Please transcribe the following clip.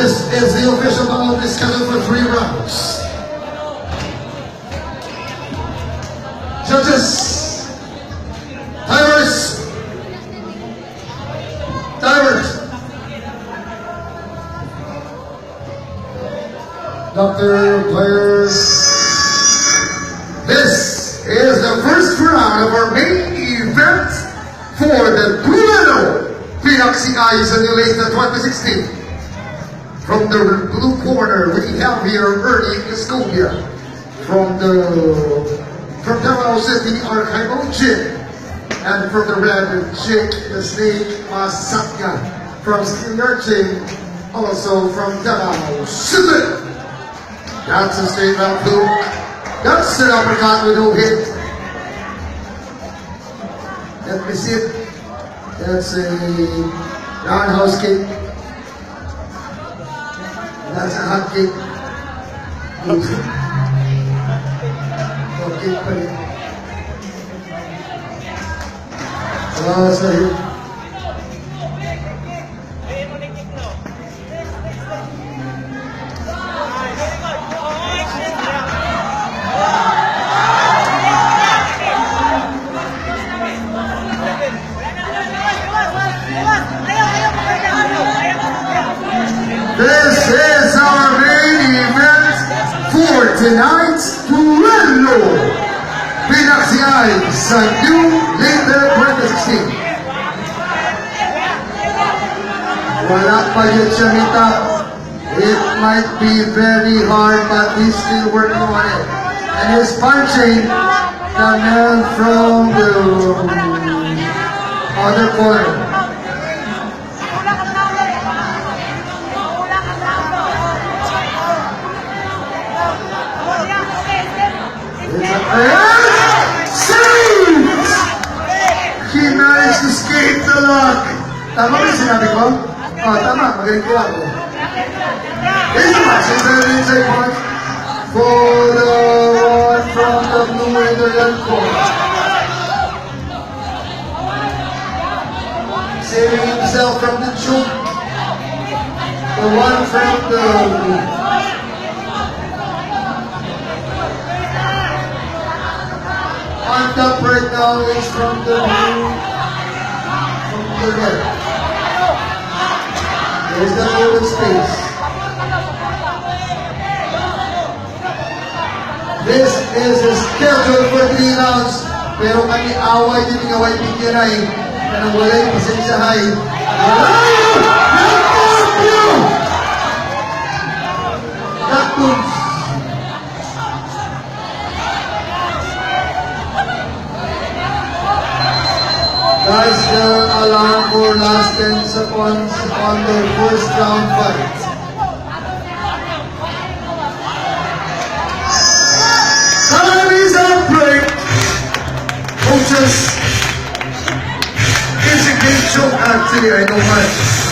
This is the official bout scheduled for 3 rounds. Judges, timers. Doctor, players. This is the first round of our main event for the Duelo Pinoxi Eyes Simulator 2016. From the blue corner, we have here Ernie Escobia. From Davao City, Archival Jin. And from the red, Jake the Snake Masatya. From Steelyard Jin, also from Davao City. That's a straight round blue. That's an uppercut with no hit. Let me see it. That's a roundhouse kick. That's a hot kick. Okay, pa rin. Sorry. This is our main event for tonight's Duelo Pinoxi Eyes Simulator 2016. Wala pa yun siya mitap. It might be very hard, but he's still working on it. And he's punching the man from the other corner. He managed to escape the lock. Tama ba yung sinabi ko? Oh, tama. Magaling ko ako. Here's the match. It's an inside punch for the one from the blue Netherland corner. Saving himself from the choke. The one from the on top right now is from the blue, from the red. There's the open space. This is a schedule for 3 rounds. Pero kami away din ng away pikiray na nang walay pasensyahay. Naktuns. Guys, they're allowed for last 10 seconds on their first round fight. Time is up break. Coaches, is a game show. Actually, I know much.